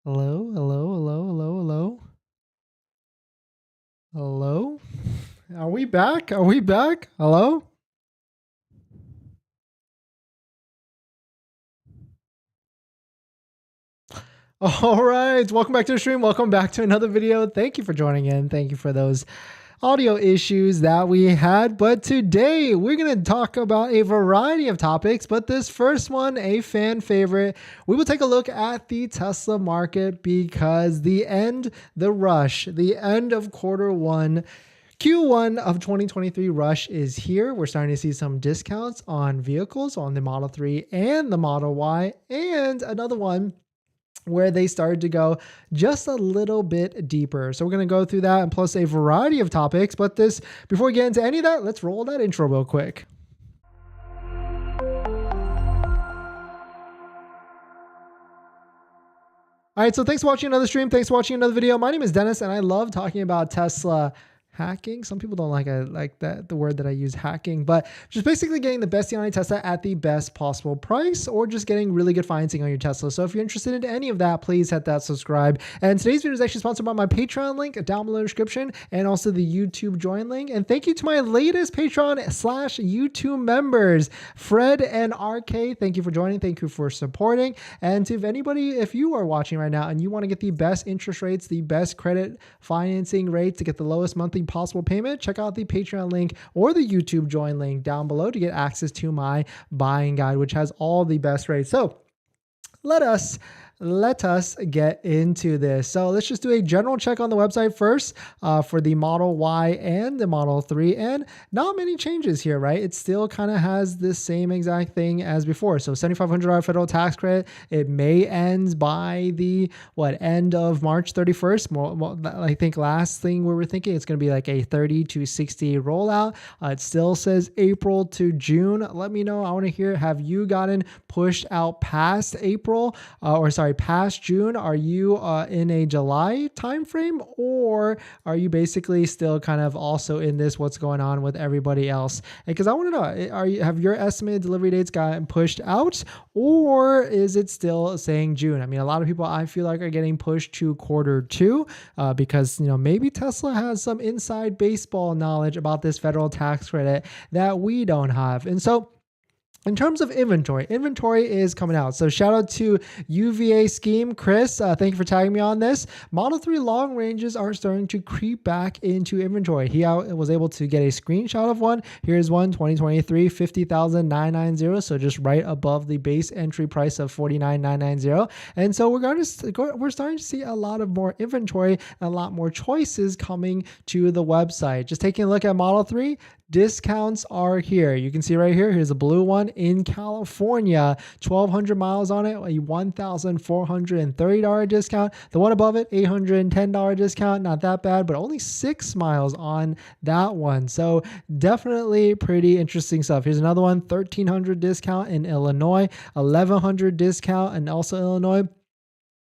Hello, hello, hello, hello, hello, hello. Are we back? Are we back? Hello? All right. Welcome back to the stream. Welcome back to another video. Thank you for joining in. Thank you for those audio issues that we had. But today we're going to talk about a variety of topics. But this first one, a fan favorite, we will take a look at the Tesla market because the end of quarter one, Q1 of 2023 rush is here. We're starting to see some discounts on vehicles on the Model 3 and the Model Y, and another one where they started to go just a little bit deeper. So we're going to go through that and plus a variety of topics. But before we get into any of that, let's roll that intro real quick. All right, so thanks for watching another stream. Thanks for watching another video. My name is Dennis, and I love talking about Tesla hacking. Some people don't like the word that I use, hacking, but just basically getting the best deal on a Tesla at the best possible price, or just getting really good financing on your Tesla. So if you're interested in any of that, please hit that subscribe. And today's video is actually sponsored by my Patreon link down below in the description, and also the YouTube join link. And thank you to my latest Patreon/YouTube members, Fred and RK. Thank you for joining. Thank you for supporting. And if you are watching right now and you want to get the best interest rates, the best credit financing rates to get the lowest monthly possible payment, check out the Patreon link or the YouTube join link down below to get access to my buying guide, which has all the best rates. So let us get into this. So let's just do a general check on the website first for the Model Y and the Model 3, and not many changes here, right? It still kind of has the same exact thing as before. So $7,500 federal tax credit. It may end by the end of March 31st. Well, I think last thing we were thinking it's going to be like a 30 to 60 rollout. It still says April to June. Let me know. I want to hear, have you gotten pushed out past April past June? Are you in a July timeframe, or are you basically still kind of also in this what's going on with everybody else? Because I want to know, have your estimated delivery dates gotten pushed out, or is it still saying June? I mean, a lot of people I feel like are getting pushed to quarter two because maybe Tesla has some inside baseball knowledge about this federal tax credit that we don't have. And so in terms of inventory is coming out. So shout out to UVA Scheme, Chris. Thank you for tagging me on this. Model 3 long ranges are starting to creep back into inventory. He was able to get a screenshot of one. Here's one, 2023, 50,990. So just right above the base entry price of 49,990. And so we're starting to see a lot of more inventory and a lot more choices coming to the website. Just taking a look at Model 3, discounts are here. You can see right here, here's a blue one in California, 1,200 miles on it, a $1,430 discount. The one above it, $810 discount. Not that bad, but only 6 miles on that one. So definitely pretty interesting stuff. Here's another one, 1,300 discount in Illinois, 1,100 discount in also Illinois.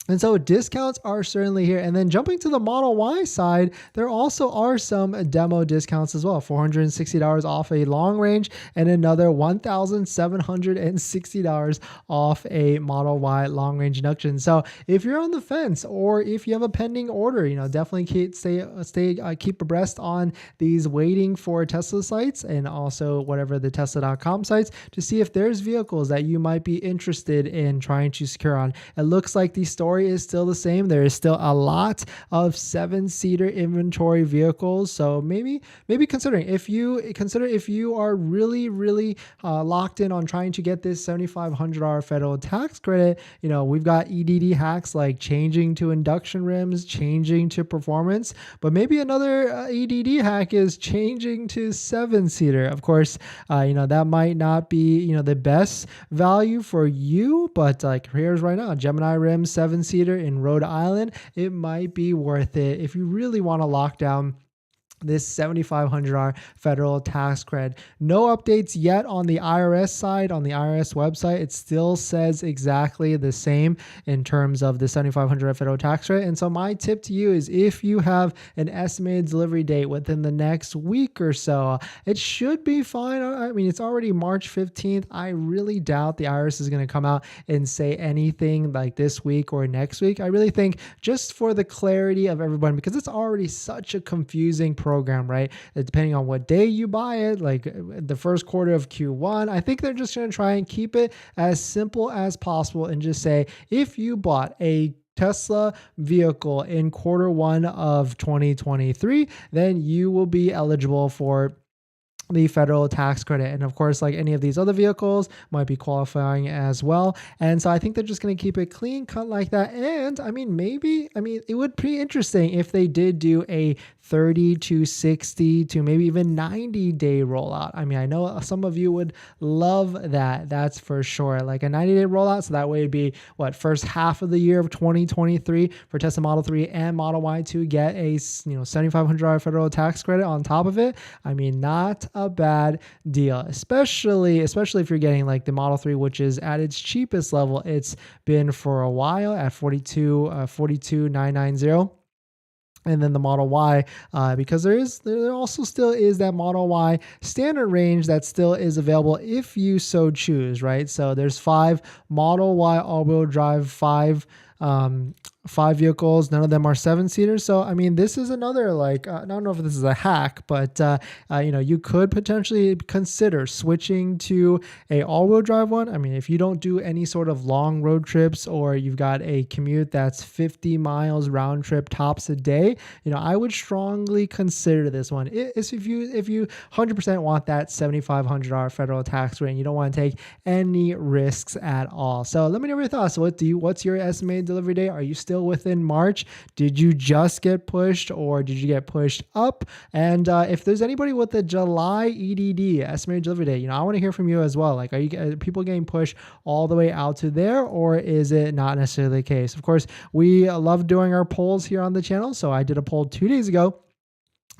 And so discounts are certainly here. And then jumping to the Model Y side, there also are some demo discounts as well. $460 off a long range and another $1,760 off a Model Y long range induction. So if you're on the fence or if you have a pending order, definitely keep abreast on these waiting for Tesla sites and also whatever the Tesla.com sites to see if there's vehicles that you might be interested in trying to secure on. It looks like the story is still the same. There is still a lot of 7-seater inventory vehicles. So maybe consider if you are really locked in on trying to get this $7,500 federal tax credit. We've got EDD hacks like changing to induction rims, changing to performance, but maybe another EDD hack is changing to 7-seater. Of course, that might not be the best value for you, but like here's right now, Gemini rim 7-seater in Rhode Island. It might be worth it if you really want to lock down this $7,500 federal tax credit. No updates yet on the IRS side, on the IRS website. It still says exactly the same in terms of the $7,500 federal tax credit. And so my tip to you is if you have an estimated delivery date within the next week or so, it should be fine. I mean, it's already March 15th. I really doubt the IRS is going to come out and say anything like this week or next week. I really think just for the clarity of everyone, because it's already such a confusing program, right? Depending on what day you buy it, like the first quarter of Q1, I think they're just going to try and keep it as simple as possible and just say, if you bought a Tesla vehicle in quarter 1 of 2023, then you will be eligible for the federal tax credit. And of course, like any of these other vehicles might be qualifying as well. And so I think they're just going to keep it clean cut like that. And I mean, it would be interesting if they did do a 30 to 60 to maybe even 90-day rollout. I mean, I know some of you would love that. That's for sure. Like a 90-day rollout. So that way it'd be first half of the year of 2023 for Tesla Model 3 and Model Y to get a $7,500 federal tax credit on top of it. I mean, not a bad deal, especially if you're getting like the Model 3, which is at its cheapest level it's been for a while at $42,990. And then the Model Y, because there also still is that Model Y standard range that still is available if you so choose, right? So there's 5 Model Y all-wheel drive, 5 vehicles. None of them are 7-seaters. So, I mean, this is another, I don't know if this is a hack, but, you could potentially consider switching to a all-wheel drive one. I mean, if you don't do any sort of long road trips or you've got a commute that's 50 miles round trip tops a day, I would strongly consider this one. If you 100% want that $7,500 federal tax rate and you don't want to take any risks at all. So let me know your thoughts. What's your estimated delivery date? Are you still within March? Did you just get pushed or did you get pushed up? And if there's anybody with the July EDD, estimated delivery date, I want to hear from you as well. Like, are people getting pushed all the way out to there, or is it not necessarily the case? Of course, we love doing our polls here on the channel. So I did a poll 2 days ago.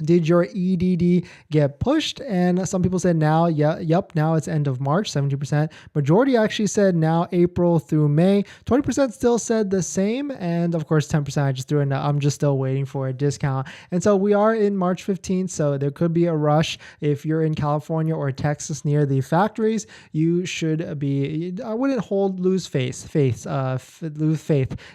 Did your EDD get pushed? And some people said now, yep, now it's end of March, 70%. Majority actually said now April through May. 20% still said the same. And of course, 10% I just threw in, I'm just still waiting for a discount. And so we are in March 15th. So there could be a rush. If you're in California or Texas near the factories, you should be, I wouldn't lose faith.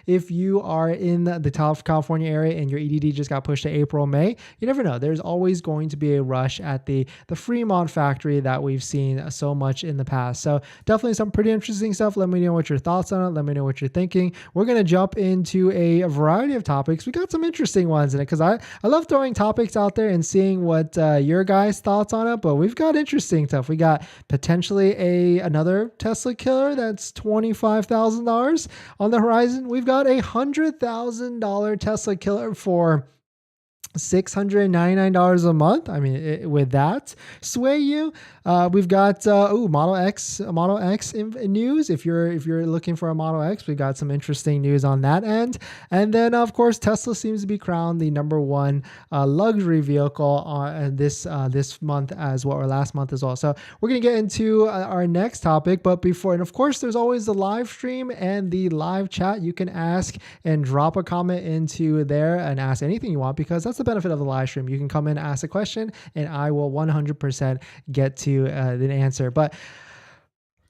If you are in the California area and your EDD just got pushed to April, May, you never know. There's always going to be a rush at the Fremont factory that we've seen so much in the past. So definitely some pretty interesting stuff. Let me know what your thoughts on it. Let me know what you're thinking. We're going to jump into a variety of topics. We got some interesting ones in it because I love throwing topics out there and seeing what your guys' thoughts on it. But we've got interesting stuff. We got potentially another Tesla killer that's $25,000 on the horizon. We've got a $100,000 Tesla killer for $699 a month. I mean, would that sway you? We've got Model X news. If you're looking for a Model X, we got some interesting news on that end. And then of course, Tesla seems to be crowned the #1 luxury vehicle this month as well, or last month as well. So we're gonna get into our next topic, but before, and of course, there's always the live stream and the live chat. You can ask and drop a comment into there and ask anything you want, because that's the benefit of the live stream. You can come in, ask a question, and I will 100% get to the answer. But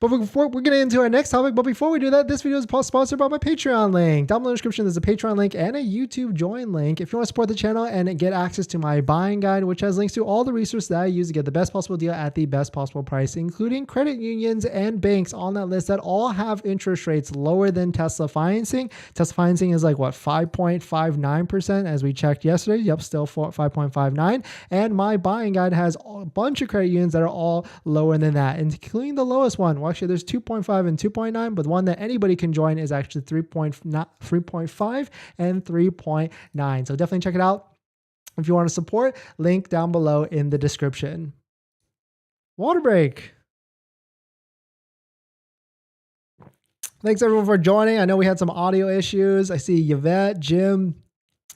before we're getting into our next topic, but before we do that, this video is sponsored by my Patreon link. Down below in the description, there's a Patreon link and a YouTube join link. If you want to support the channel and get access to my buying guide, which has links to all the resources that I use to get the best possible deal at the best possible price, including credit unions and banks on that list that all have interest rates lower than Tesla financing. Tesla financing is like what, 5.59% as we checked yesterday. Yep, still 5.59. And my buying guide has a bunch of credit unions that are all lower than that, including the lowest one. Well, actually, there's 2.5 and 2.9, but the one that anybody can join is actually 3.5 and 3.9. So definitely check it out if you want to support. Link down below in the description. Water break. Thanks everyone for joining. I know we had some audio issues. I see Yvette, Jim,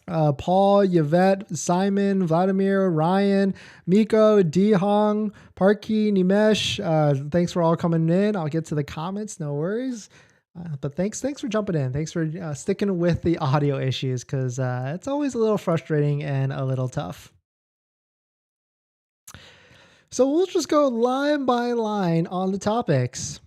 Paul, Yvette, Simon, Vladimir, Ryan, Miko, Dihong, Parky, Nimesh. Thanks for all coming in. I'll get to the comments, no worries. But thanks for jumping in. Thanks for sticking with the audio issues, because it's always a little frustrating and a little tough. So we'll just go line by line on the topics.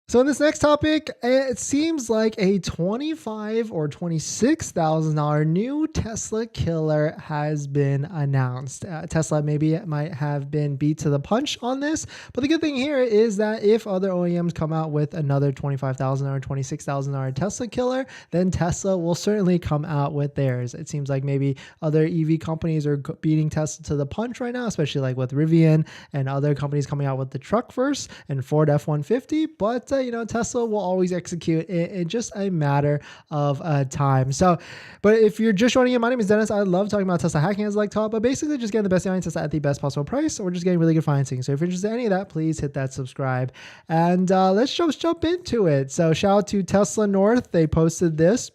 So in this next topic, it seems like a $25,000 or $26,000 new Tesla killer has been announced. Tesla might have been beat to the punch on this, but the good thing here is that if other OEMs come out with another $25,000 or $26,000 Tesla killer, then Tesla will certainly come out with theirs. It seems like maybe other EV companies are beating Tesla to the punch right now, especially like with Rivian and other companies coming out with the truck first and Ford F-150, but Tesla will always execute in just a matter of time. So, but if you're just joining in, my name is Dennis. I love talking about Tesla hacking, as I like to talk, but basically just getting the best deal on Tesla at the best possible price, or just getting really good financing. So if you're interested in any of that, please hit that subscribe. And let's just jump into it. So shout out to Tesla North. They posted this.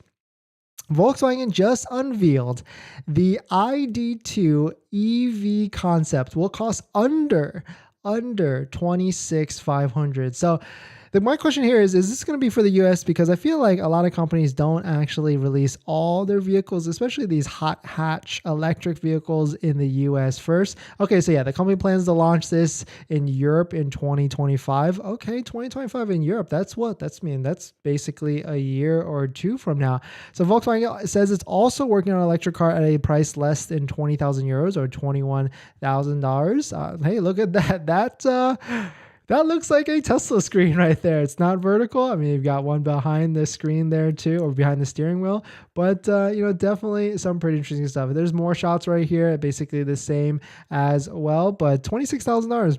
Volkswagen just unveiled the ID2 EV concept will cost under $26,500. So my question here is this going to be for the US? Because I feel like a lot of companies don't actually release all their vehicles, especially these hot hatch electric vehicles, in the US first. Okay, so yeah, the company plans to launch this in Europe in 2025. Okay, 2025 in Europe. That's basically a year or two from now. So Volkswagen says it's also working on an electric car at a price less than 20,000 euros or $21,000. Hey, look at that. That looks like a Tesla screen right there. It's not vertical. I mean, you've got one behind the screen there too, or behind the steering wheel. But, definitely some pretty interesting stuff. There's more shots right here, basically the same as well. But $26,000.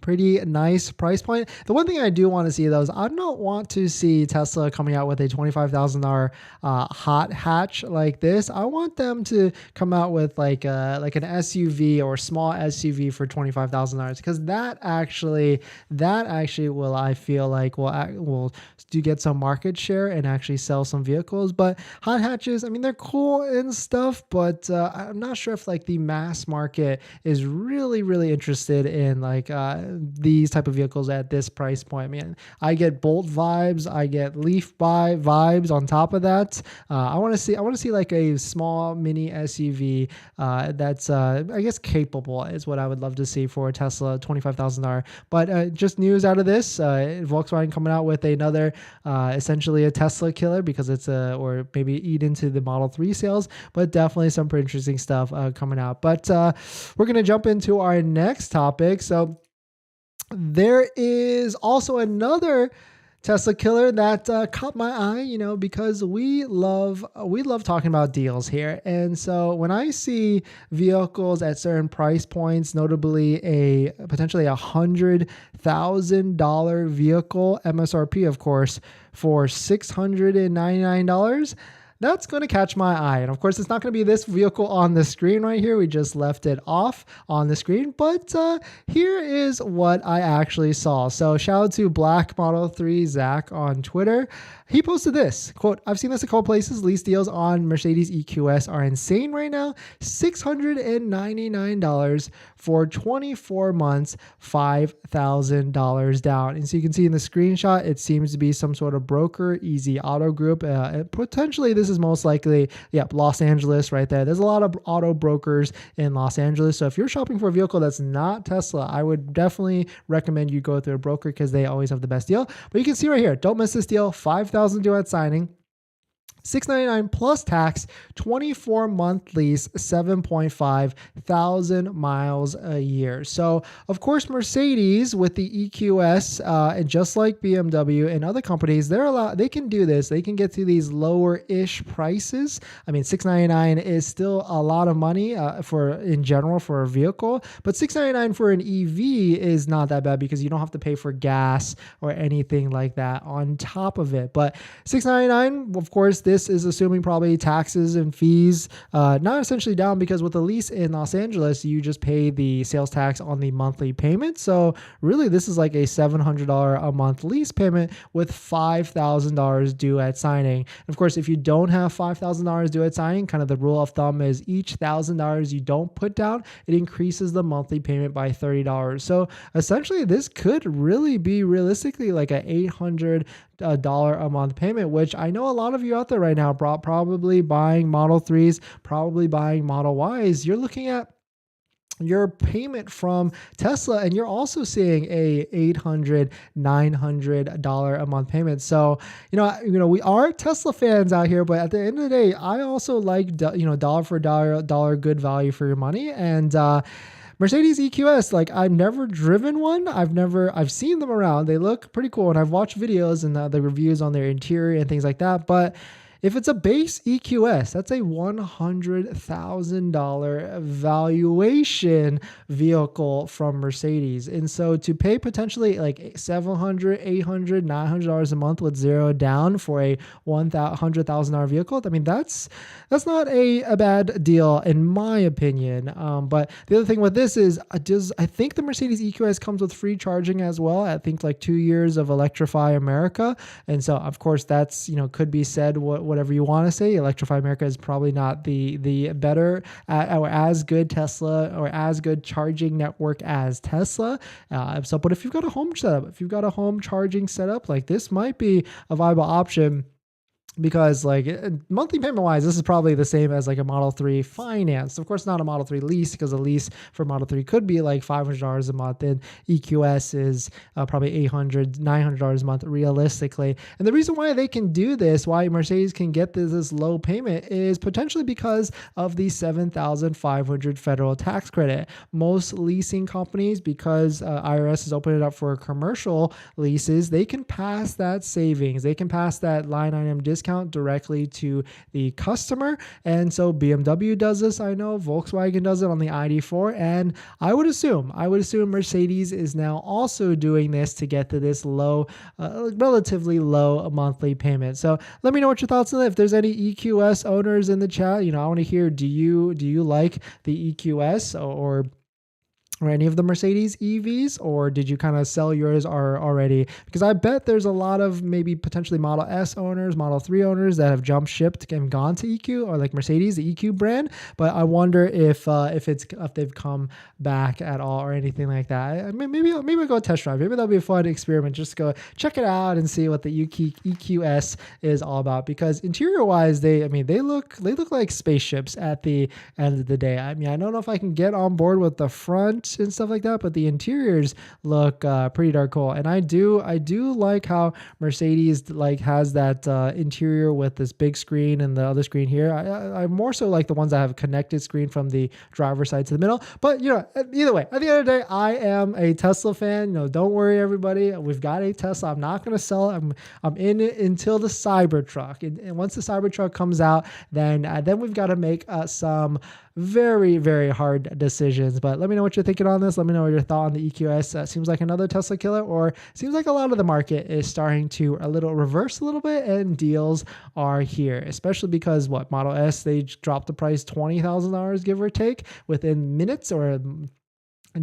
Pretty nice price point. The one thing I do want to see, though, is I don't want to see Tesla coming out with a $25,000 hot hatch like this. I want them to come out with like an SUV or small SUV for $25,000, because that actually will, I feel like, will do get some market share and actually sell some vehicles. But hot hatches, I mean, they're cool and stuff, but I'm not sure if like the mass market is really interested in like these type of vehicles at this price point. I mean, I get Bolt vibes, I get Leaf vibes on top of that. I want to see like a small mini SUV that's I guess capable is what I would love to see for a Tesla $25,000. But just news out of this, Volkswagen coming out with another essentially a Tesla killer, because it's or maybe eat into the Model 3 sales, but definitely some pretty interesting stuff coming out. But we're going to jump into our next topic. So there is also another Tesla killer that caught my eye, because we love talking about deals here. And so when I see vehicles at certain price points, notably potentially $100,000 vehicle, MSRP, of course, for $699, that's going to catch my eye. And of course, it's not going to be this vehicle on the screen right here. We just left it off on the screen. But here is what I actually saw. So shout out to Black Model 3 Zach on Twitter. He posted this, quote, "I've seen this a couple places. Lease deals on Mercedes EQS are insane right now. $699 for 24 months, $5,000 down." And so you can see in the screenshot, it seems to be some sort of broker, Easy Auto Group. Potentially, this is most likely, Los Angeles right there. There's a lot of auto brokers in Los Angeles. So if you're shopping for a vehicle that's not Tesla, I would definitely recommend you go through a broker, because they always have the best deal. But you can see right here, don't miss this deal. $5,000 due at signing. $699 plus tax, 24-month lease, 7.5 thousand miles a year. So, of course, Mercedes with the EQS, and just like BMW and other companies, they can do this. They can get to these lower-ish prices. I mean, $699 is still a lot of money in general for a vehicle, but $699 for an EV is not that bad, because you don't have to pay for gas or anything like that on top of it. But $699, of course, this is assuming probably taxes and fees, not essentially down, because with a lease in Los Angeles, you just pay the sales tax on the monthly payment. So really, this is like a $700 a month lease payment with $5,000 due at signing. And of course, if you don't have $5,000 due at signing, kind of the rule of thumb is each $1,000 you don't put down, it increases the monthly payment by $30. So essentially, this could really be realistically like a $800 a month payment, which I know a lot of you out there right now, probably buying Model 3s, probably buying Model Ys. You're looking at your payment from Tesla, and you're also seeing a $800, $900 a month payment. So, we are Tesla fans out here, but at the end of the day, I also like, dollar for dollar good value for your money. And, Mercedes EQS, like, I've never driven one. I've seen them around. They look pretty cool, and I've watched videos and the reviews on their interior and things like that. But if it's a base EQS, that's a $100,000 valuation vehicle from Mercedes. And so to pay potentially like $700, $800, $900 a month with zero down for a $100,000 vehicle, I mean, that's not a bad deal in my opinion. But the other thing with this is, I think the Mercedes EQS comes with free charging as well. I think like 2 years of Electrify America. And so of course that's, could be said whatever you want to say. Electrify America is probably not the better or as good Tesla or as good charging network as Tesla. But if you've got a home setup, if you've got a home charging setup, like this might be a viable option. Because like monthly payment wise, this is probably the same as like a Model 3 finance. Of course, not a Model 3 lease, because a lease for Model 3 could be like $500 a month, and EQS is probably $800, $900 a month realistically. And the reason why they can do this, why Mercedes can get this low payment, is potentially because of the $7,500 federal tax credit. Most leasing companies, because IRS has opened it up for commercial leases, they can pass that savings, they can pass that line item discount directly to the customer. And so BMW does this, I know Volkswagen does it on the ID4, and I would assume Mercedes is now also doing this to get to this low, relatively low monthly payment. So let me know what your thoughts on that. If there's any EQS owners in the chat, I want to hear, do you like the EQS or any of the Mercedes EVs, or did you kind of sell yours already? Because I bet there's a lot of maybe potentially Model S owners, Model 3 owners that have jumped shipped and gone to EQ, or like Mercedes, the EQ brand. But I wonder if they've come back at all or anything like that. Maybe I'll go test drive. Maybe that'll be a fun experiment. Just go check it out and see what the EQS is all about. Because interior wise, they look like spaceships at the end of the day. I mean, I don't know if I can get on board with the front and stuff like that, but the interiors look pretty dark cool. And I do like how Mercedes like has that interior with this big screen and the other screen here. I more so like the ones that have connected screen from the driver's side to the middle. But either way, at the end of the day, I am a Tesla fan. Don't worry, everybody. We've got a Tesla. I'm not going to sell it. I'm in it until the Cybertruck. And once the Cybertruck comes out, then we've got to make some very, very hard decisions. But let me know what you're thinking on this. Let me know your thought on the EQS. Seems like another Tesla killer, or seems like a lot of the market is starting to reverse a little bit, and deals are here, especially because Model S, they dropped the price $20,000, give or take, within minutes or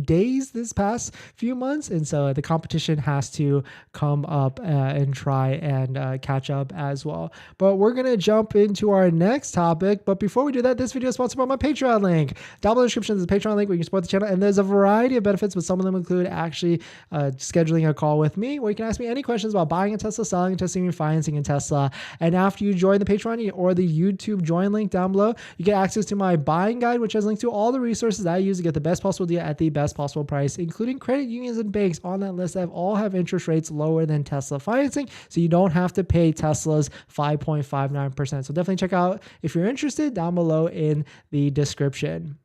days this past few months. And so the competition has to come up and try and catch up as well. But we're going to jump into our next topic. But before we do that, this video is sponsored by my Patreon link. Down below the description is a Patreon link where you can support the channel. And there's a variety of benefits, but some of them include actually scheduling a call with me where you can ask me any questions about buying a Tesla, selling a Tesla, financing a Tesla. And after you join the Patreon or the YouTube join link down below, you get access to my buying guide, which has links to all the resources that I use to get the best possible deal at the best possible price, including credit unions and banks on that list that all have interest rates lower than Tesla financing, so you don't have to pay Tesla's 5.59%. So definitely check out if you're interested down below in the description.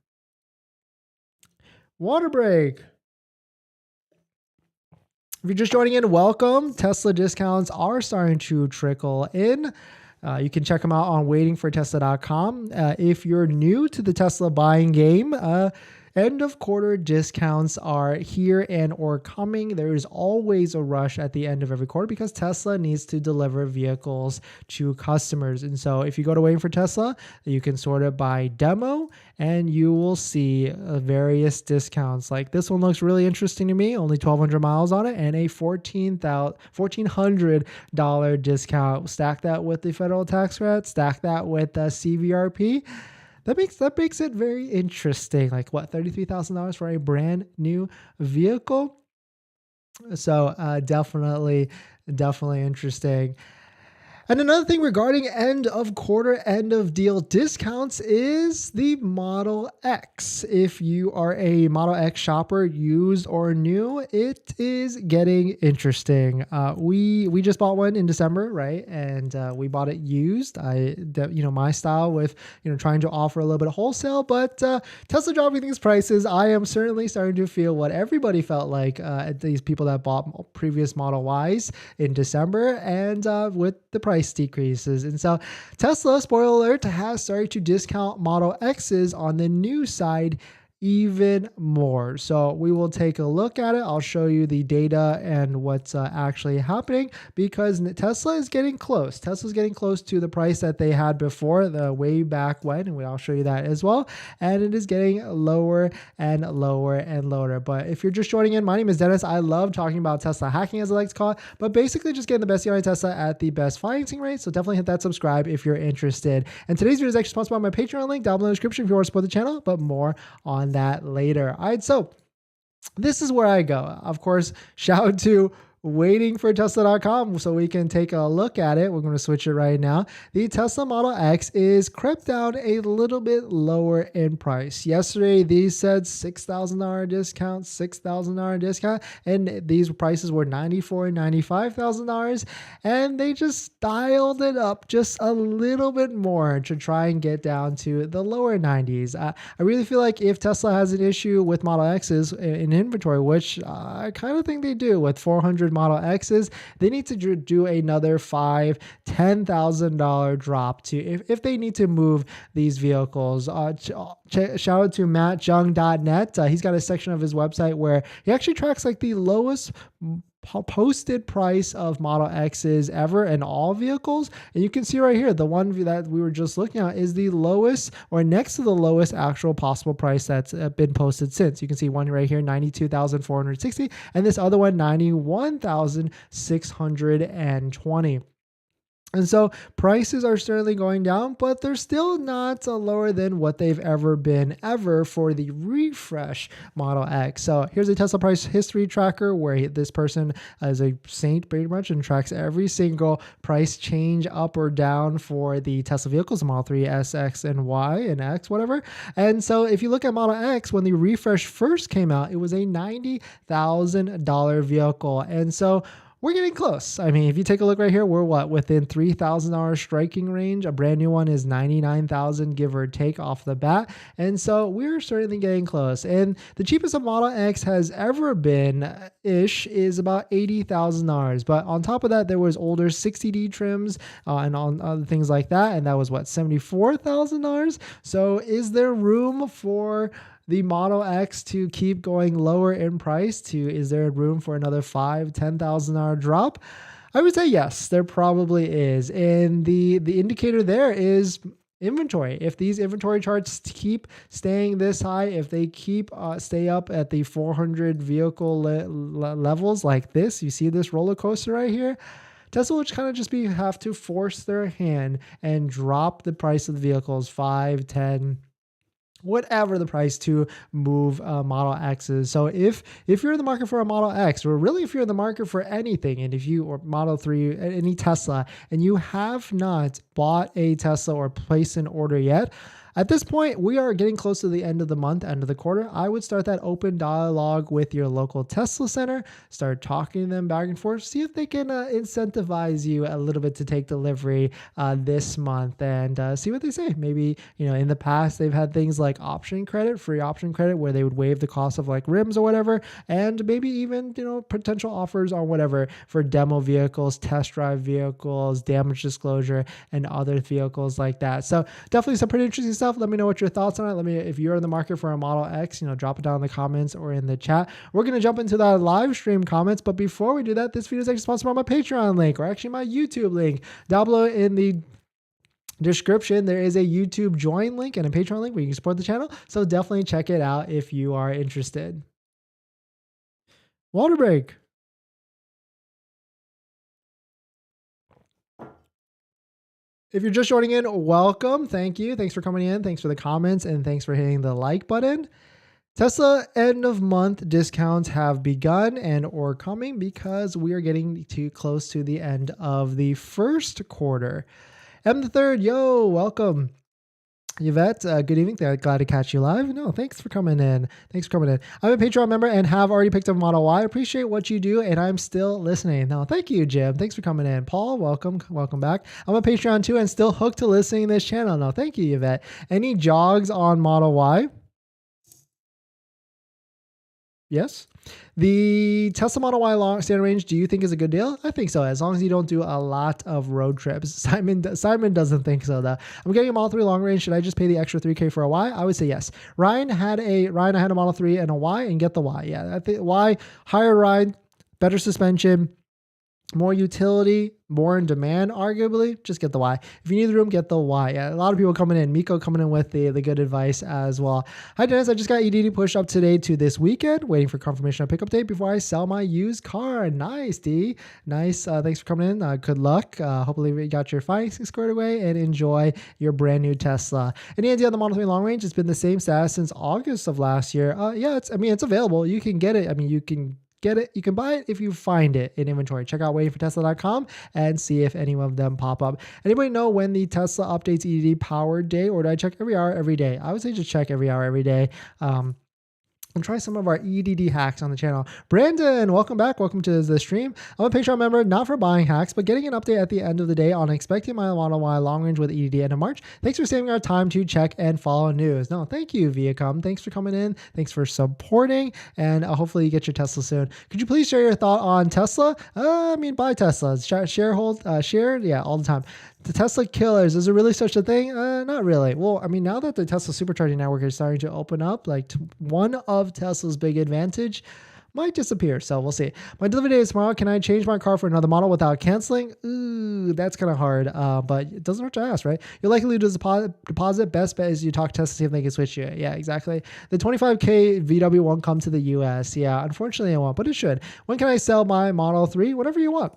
Water break. If you're just joining in, welcome. Tesla discounts are starting to trickle in. You can check them out on waitingfortesla.com. If you're new to the Tesla buying game, End of quarter discounts are here and or coming. There is always a rush at the end of every quarter because Tesla needs to deliver vehicles to customers. And so if you go to Waiting for Tesla, you can sort it by demo and you will see various discounts. Like this one looks really interesting to me, only 1,200 miles on it and a $1,400 discount. Stack that with the federal tax credit, stack that with CVRP. That makes it very interesting. Like what, $33,000 for a brand new vehicle? So definitely interesting. And another thing regarding end of quarter, end of deal discounts is the Model X. If you are a Model X shopper, used or new, it is getting interesting. We just bought one in December, right? And we bought it used. My style with trying to offer a little bit of wholesale, but Tesla dropping these prices, I am certainly starting to feel what everybody felt like at these people that bought previous Model Ys in December, and with the price decreases. And so Tesla, spoiler alert, has started to discount Model X's on the new side even more. So we will take a look at it. I'll show you the data and what's actually happening, because Tesla is getting close. Tesla's getting close to the price that they had before, the way back when, and I'll show you that as well. And it is getting lower and lower and lower. But if you're just joining in, my name is Dennis. I love talking about Tesla hacking, as I like to call it, but basically just getting the best deal on Tesla at the best financing rate. So definitely hit that subscribe if you're interested. And today's video is actually sponsored by my Patreon link down below in the description if you want to support the channel, but more on that later. All right, so this is where I go. Of course, shout out to waitingfortesla.com so we can take a look at it. We're going to switch it right now. The Tesla Model X is crept down a little bit lower in price. Yesterday, these said $6,000 discount, $6,000 discount, and these prices were $94,000 and $95,000, and they just dialed it up just a little bit more to try and get down to the lower 90s. I really feel like if Tesla has an issue with Model X's in inventory, which I kind of think they do with 400 Model X's, they need to do another $5,000, $10,000 drop to if they need to move these vehicles. Shout out to mattjung.net. He's got a section of his website where he actually tracks like the lowest posted price of Model X's ever in all vehicles. And you can see right here, the one that we were just looking at is the lowest or next to the lowest actual possible price that's been posted since. You can see one right here, 92,460, and this other one, 91,620. And so prices are certainly going down, but they're still not lower than what they've ever been for the refresh Model X. So here's a Tesla price history tracker where this person is a saint pretty much and tracks every single price change up or down for the Tesla vehicles, the Model 3, S, X, and Y, and X, whatever. And so if you look at Model X, when the refresh first came out, it was a $90,000 vehicle. And so we're getting close. I mean, if you take a look right here, we're within $3,000 striking range. A brand new one is $99,000, give or take off the bat. And so we're certainly getting close. And the cheapest a Model X has ever been is about $80,000. But on top of that, there was older 60D trims and on other things like that. And that was $74,000. So is there room for the Model X to keep going lower in price? Is there room for another $5,000, $10,000 drop? I would say yes, there probably is. And the indicator there is inventory. If these inventory charts keep staying this high, if they stay up at the 400 vehicle levels like this, you see this roller coaster right here, Tesla will kind of just have to force their hand and drop the price of the vehicles 5, 10, whatever the price to move Model X's. So if you're in the market for a Model X, or really if you're in the market for anything, and if you, or Model 3, any Tesla, and you have not bought a Tesla or placed an order yet, at this point, we are getting close to the end of the month, end of the quarter. I would start that open dialogue with your local Tesla center, start talking to them back and forth, see if they can incentivize you a little bit to take delivery this month, and see what they say. Maybe, in the past, they've had things like option credit, free option credit, where they would waive the cost of like rims or whatever, and maybe even, potential offers on whatever for demo vehicles, test drive vehicles, damage disclosure, and other vehicles like that. So definitely some pretty interesting stuff yourself. Let me know what your thoughts on it. Let me, if you're in the market for a Model X, drop it down in the comments or in the chat. We're going to jump into that live stream comments. But before we do that, this video is actually sponsored by my Patreon link, or actually my YouTube link. Down below in the description, there is a YouTube join link and a Patreon link where you can support the channel. So definitely check it out if you are interested. Water break. If you're just joining in, welcome. Thank you. Thanks for coming in. Thanks for the comments, and thanks for hitting the like button. Tesla end of month discounts have begun and or coming because we are getting too close to the end of the first quarter. M the third, yo, welcome. Yvette, good evening. Glad to catch you live. No, thanks for coming in. Thanks for coming in. I'm a Patreon member and have already picked up Model Y. I appreciate what you do, and I'm still listening. No, thank you, Jim. Thanks for coming in. Paul, welcome. Welcome back. I'm a Patreon too and still hooked to listening to this channel. No, thank you, Yvette. Any jogs on Model Y? Yes. The Tesla Model Y long standard range, do you think is a good deal? I think so, as long as you don't do a lot of road trips. Simon doesn't think so though. I'm getting a Model 3 long range. Should I just pay the extra $3K for a Y? I would say yes. Ryan had a Model 3 and a Y, and get the Y. Yeah, I think Y, higher ride, better suspension, more utility, more in demand, arguably, just get the Y. If you need the room, get the Y. Yeah, a lot of people coming in. Miko coming in with the good advice as well. Hi, Dennis. I just got EDD pushed up today to this weekend. Waiting for confirmation of pickup date before I sell my used car. Nice, D. Nice. Thanks for coming in. Good luck. Hopefully you got your financing squared away and enjoy your brand new Tesla. Any idea on the Model 3 long range? It's been the same status since August of last year. Yeah, it's available. You can get it. You can get it. You can buy it if you find it in inventory. Check out waitingfortesla.com and see if any of them pop up. Anybody know when the Tesla updates EDD power day, or do I check every hour, every day? I would say just check every hour, every day. And try some of our EDD hacks on the channel. Brandon, welcome back. Welcome to the stream. I'm a Patreon member, not for buying hacks, but getting an update at the end of the day on expecting my Model Y long range with EDD end of March. Thanks for saving our time to check and follow news. No, thank you, Viacom. Thanks for coming in. Thanks for supporting, and hopefully you get your Tesla soon. Could you please share your thought on Tesla? Buy Tesla. Share, yeah, all the time. The Tesla killers, is there really such a thing? Not really. Well, now that the Tesla supercharging network is starting to open up, like one of Tesla's big advantage might disappear. So we'll see. My delivery day is tomorrow. Can I change my car for another model without canceling? Ooh, that's kind of hard. But it doesn't hurt to ask, right? You're likely to deposit. Best bet is you talk to Tesla, see if they can switch you. Yeah, exactly. The 25K VW won't come to the US. Yeah, unfortunately it won't, but it should. When can I sell my Model 3? Whatever you want.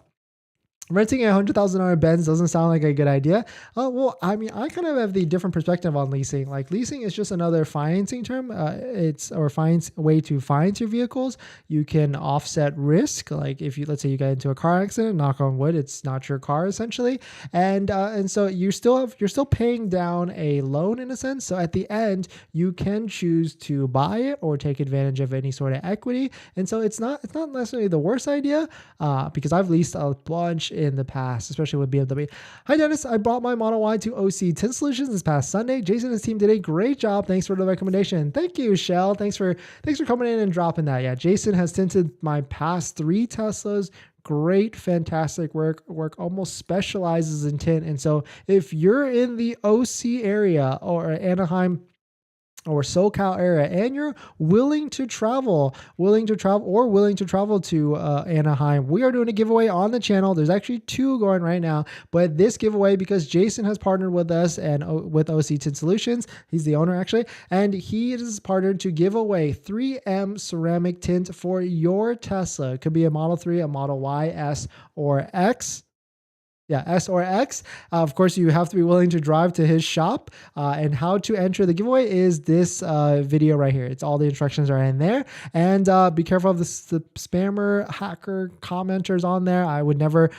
Renting a $100,000 Benz doesn't sound like a good idea. Well, I kind of have the different perspective on leasing. Like, leasing is just another financing term. It's way to finance your vehicles. You can offset risk. Like, if let's say you get into a car accident, knock on wood, it's not your car essentially, and so you're still paying down a loan in a sense. So at the end, you can choose to buy it or take advantage of any sort of equity. And so it's not necessarily the worst idea, because I've leased a bunch in the past, especially with BMW. Hi, Dennis. I brought my Model Y to OC Tint Solutions this past Sunday. Jason and his team did a great job. Thanks for the recommendation. Thank you, Shell. Thanks for coming in and dropping that. Yeah, Jason has tinted my past 3 Teslas. Great, fantastic work. Almost specializes in tint. And so if you're in the OC area or Anaheim or SoCal area, and you're willing to travel to Anaheim, we are doing a giveaway on the channel. There's actually 2 going right now, but this giveaway, because Jason has partnered with us and with OC Tint Solutions, he's the owner actually, and he is partnered to give away 3M ceramic tint for your Tesla. It could be a Model 3, a Model Y, S, or X. Yeah, S or X. Of course, you have to be willing to drive to his shop. And how to enter the giveaway is this video right here. It's all the instructions are in there. And be careful of the spammer, hacker commenters on there. I would never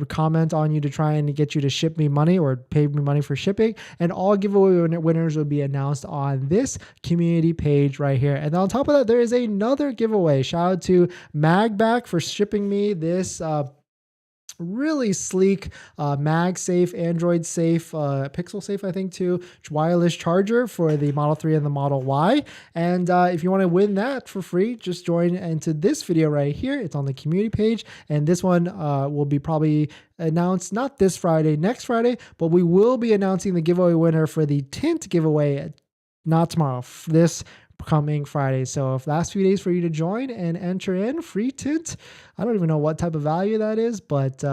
comment on you to try and get you to ship me money or pay me money for shipping. And all giveaway winners will be announced on this community page right here. And on top of that, there is another giveaway. Shout out to MAGBAK for shipping me this Really sleek, MagSafe, Android safe, Pixel safe, I think too, wireless charger for the Model 3 and the Model Y. And if you want to win that for free, just join into this video right here. It's on the community page. And this one will be probably announced not this Friday, next Friday, but we will be announcing the giveaway winner for the tint giveaway, not tomorrow, this coming Friday. So if last few days for you to join and enter in free tint. I don't even know what type of value that is, but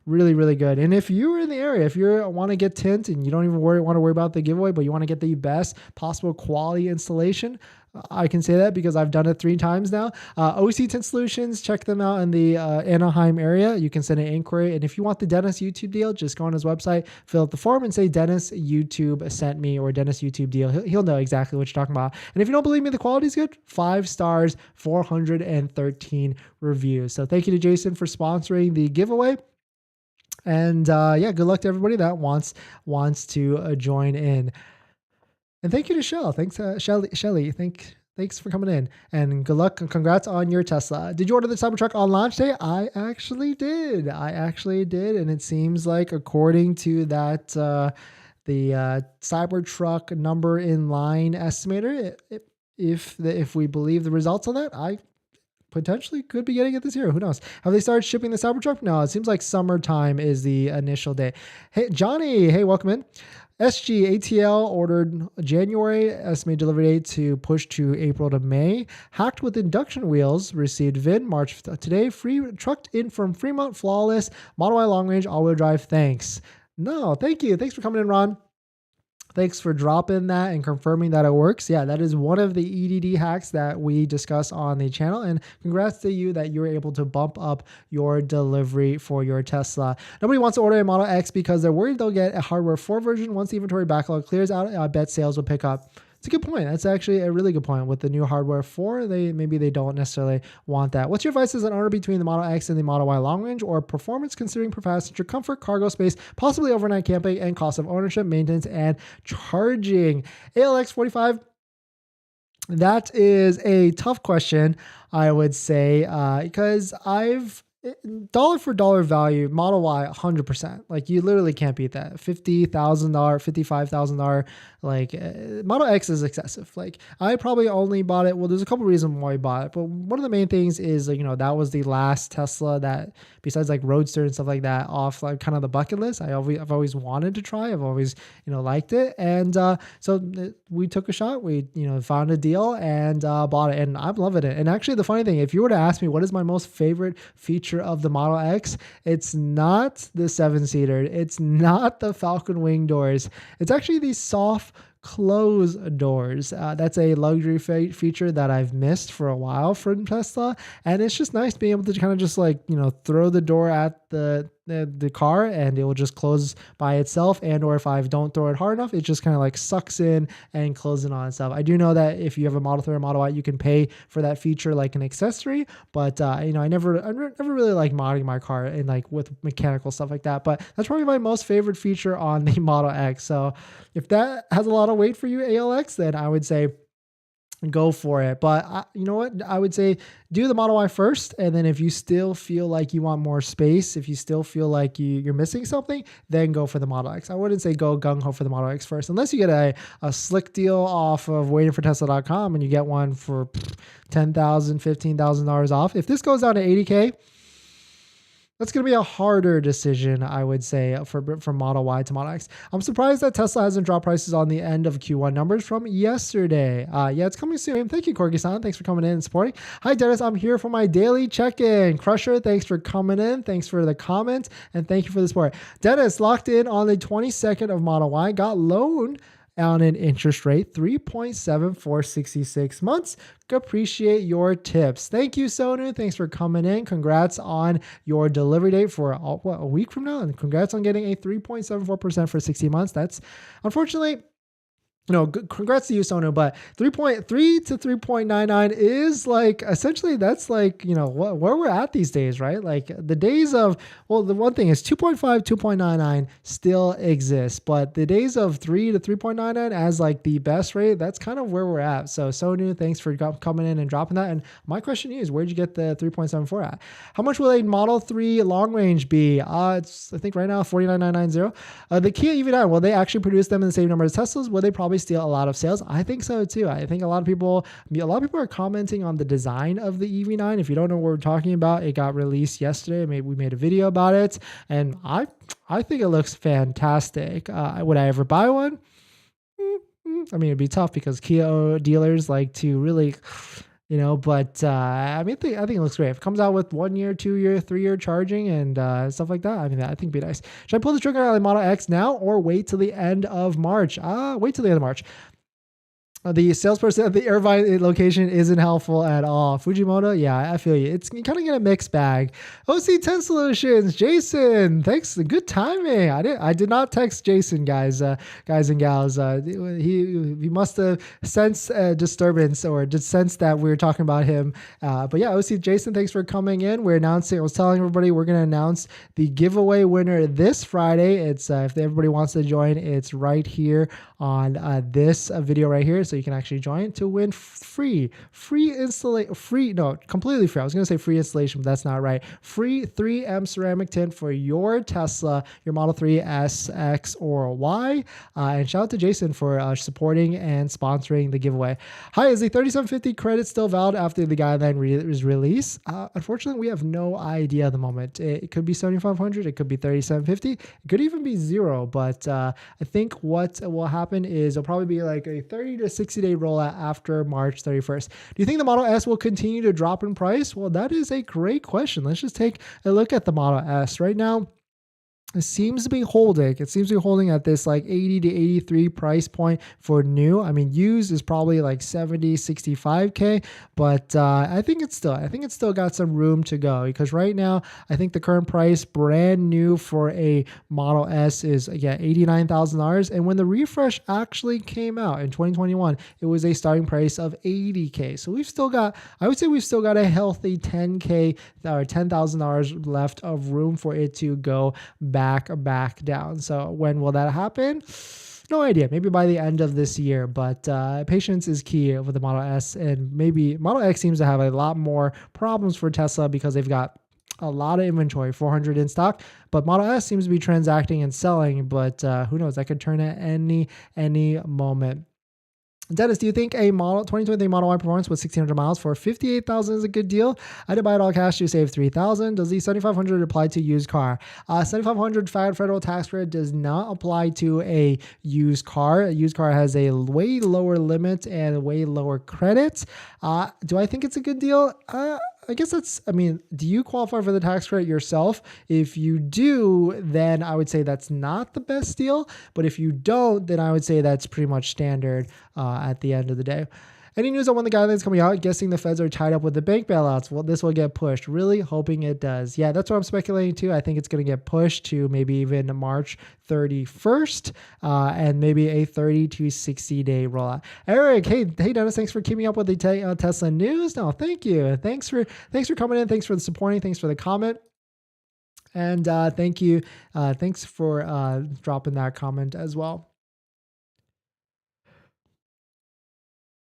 really, really good. And if you're in the area, if you want to get tint and you don't even want to worry about the giveaway, but you want to get the best possible quality installation, I can say that because I've done it 3 times now. OC Tint Solutions, check them out in the Anaheim area. You can send an inquiry. And if you want the Dennis YouTube deal, just go on his website, fill out the form and say Dennis YouTube sent me or Dennis YouTube deal. He'll know exactly what you're talking about. And if you don't believe me, the quality is good. 5 stars, 413 reviews. So thank you to Jason for sponsoring the giveaway. And yeah, good luck to everybody that wants to join in. And thank you to Shell. Thanks, Shelly. Thanks for coming in. And good luck and congrats on your Tesla. Did you order the Cybertruck on launch day? I actually did. And it seems like according to that, the Cybertruck number in line estimator, if we believe the results on that, I potentially could be getting it this year. Who knows? Have they started shipping the Cybertruck? No, it seems like summertime is the initial day. Hey, Johnny. Hey, welcome in. SG ATL ordered January, estimated delivery date to push to April to May. Hacked with induction wheels, received VIN March today. Free trucked in from Fremont, flawless. Model Y long range, all-wheel drive. Thanks. No, thank you. Thanks for coming in, Ron. Thanks for dropping that and confirming that it works. Yeah, that is one of the EDD hacks that we discuss on the channel. And congrats to you that you were able to bump up your delivery for your Tesla. Nobody wants to order a Model X because they're worried they'll get a hardware 4 version. Once the inventory backlog clears out, I bet sales will pick up. It's a good point. That's actually a really good point. With the new hardware 4, maybe they don't necessarily want that. What's your advice as an owner between the Model X and the Model Y long range or performance considering per passenger, comfort, cargo space, possibly overnight camping, and cost of ownership, maintenance, and charging? ALX 45. That is a tough question, I would say, because dollar for dollar value, Model Y, 100%. Like you literally can't beat that. $50,000, $55,000. Like Model X is excessive. Like I probably only bought it. Well, there's a couple reasons why I bought it, but one of the main things is like, that was the last Tesla that, besides like Roadster and stuff like that, off like kind of the bucket list. I've always wanted to try. I've always liked it, and so we took a shot. We found a deal and bought it, and I'm loving it. And actually, the funny thing, if you were to ask me what is my most favorite feature of the Model X, it's not the 7-seater. It's not the Falcon Wing doors. It's actually the soft close doors. That's a luxury feature that I've missed for a while from Tesla, and it's just nice being able to kind of just like throw the door at the car and it will just close by itself, and or if I don't throw it hard enough, it just kind of like sucks in and closes on itself. I do know that if you have a Model 3 or Model Y, you can pay for that feature like an accessory, but I never really like modding my car and like with mechanical stuff like that. But that's probably my most favorite feature on the Model X. So if that has a lot of weight for you, ALX, then I would say go for it. But you know what? I would say do the Model Y first. And then if you still feel like you want more space, if you still feel like you're missing something, then go for the Model X. I wouldn't say go gung-ho for the Model X first, unless you get a slick deal off of waitingfortesla.com and you get one for $10,000, $15,000 off. If this goes down to $80K, that's going to be a harder decision, I would say, from Model Y to Model X. I'm surprised that Tesla hasn't dropped prices on the end of Q1 numbers from yesterday. Yeah, it's coming soon. Thank you, Corgi-san. Thanks for coming in and supporting. Hi, Dennis. I'm here for my daily check-in. Crusher, thanks for coming in. Thanks for the comment, and thank you for the support. Dennis, locked in on the 22nd of Model Y. Got loaned on an interest rate, 3.74, 66 months. Appreciate your tips. Thank you, Sonu. Thanks for coming in. Congrats on your delivery date for a week from now. And congrats on getting a 3.74% for 60 months. That's unfortunately, Congrats to you, Sonu, but 3.3 to 3.99 is like, essentially that's like, where we're at these days, right? Like the days of, well, the one thing is 2.5, 2.99 still exists, but the days of 3 to 3.99 as like the best rate, that's kind of where we're at. So Sonu, thanks for coming in and dropping that. And my question is, where'd you get the 3.74 at? How much will a Model 3 long range be? It's, I think right now, 49,990. The Kia EV9, will they actually produce them in the same number as Teslas? Will they probably steal a lot of sales? I think so too. I think a lot of people are commenting on the design of the EV9. If you don't know what we're talking about, it got released yesterday. Maybe we made a video about it, and I think it looks fantastic. Would I ever buy one? I mean, it'd be tough because Kia dealers like to really, but I think it looks great. If it comes out with 1 year, 2 year, 3 year charging and stuff like that, I think it'd be nice. Should I pull the trigger on the Model X now or wait till the end of March? Wait till the end of March. The salesperson at the Irvine location isn't helpful at all. Fujimoto, yeah, I feel you. You kind of get a mixed bag. OC10 Solutions, Jason, thanks. Good timing. I did not text Jason, guys and gals. He must have sensed a disturbance or just sensed that we were talking about him. But yeah, OC Jason, thanks for coming in. I was telling everybody we're going to announce the giveaway winner this Friday. It's if everybody wants to join, it's right here on this video right here. So you can actually join to win completely free. I was going to say free installation, but that's not right. Free 3M ceramic tint for your Tesla, your Model 3 S, X, or Y. And shout out to Jason for supporting and sponsoring the giveaway. Hi, is the 3750 credit still valid after the guideline is released? Unfortunately, we have no idea at the moment. It could be 7,500. It could be 3750. It could even be 0. But I think what will happen is it'll probably be like a 30 to 60 day rollout after March 31st. Do you think the Model S will continue to drop in price? Well, that is a great question. Let's just take a look at the Model S right now. It seems to be holding. It seems to be holding at this like 80 to 83 price point for new. I mean, used is probably like 70, 65K, but I think it's still got some room to go because right now, I think the current price brand new for a Model S is $89,000. And when the refresh actually came out in 2021, it was a starting price of 80K. So I would say we've still got a healthy 10K or $10,000 left of room for it to go back down. So when will that happen? No idea. Maybe by the end of this year, but patience is key with the Model S, and maybe Model X seems to have a lot more problems for Tesla because they've got a lot of inventory, 400 in stock, but Model S seems to be transacting and selling, but who knows? That could turn at any moment. Dennis, do you think a 2023 Model Y Performance with 1,600 miles for $58,000 is a good deal? I did buy it all cash to save $3,000. Does the $7,500 apply to used car? $7,500 federal tax credit does not apply to a used car. A used car has a way lower limit and way lower credits. Do I think it's a good deal? I guess do you qualify for the tax credit yourself? If you do, then I would say that's not the best deal. But if you don't, then I would say that's pretty much standard at the end of the day. Any news on when the guidelines coming out? Guessing the feds are tied up with the bank bailouts. Well, this will get pushed. Really hoping it does. Yeah, that's what I'm speculating too. I think it's going to get pushed to maybe even March 31st and maybe a 30 to 60 day rollout. Eric, hey Dennis, thanks for keeping up with the Tesla news. No, thank you. Thanks for coming in. Thanks for the supporting. Thanks for the comment. And thank you. Thanks for dropping that comment as well.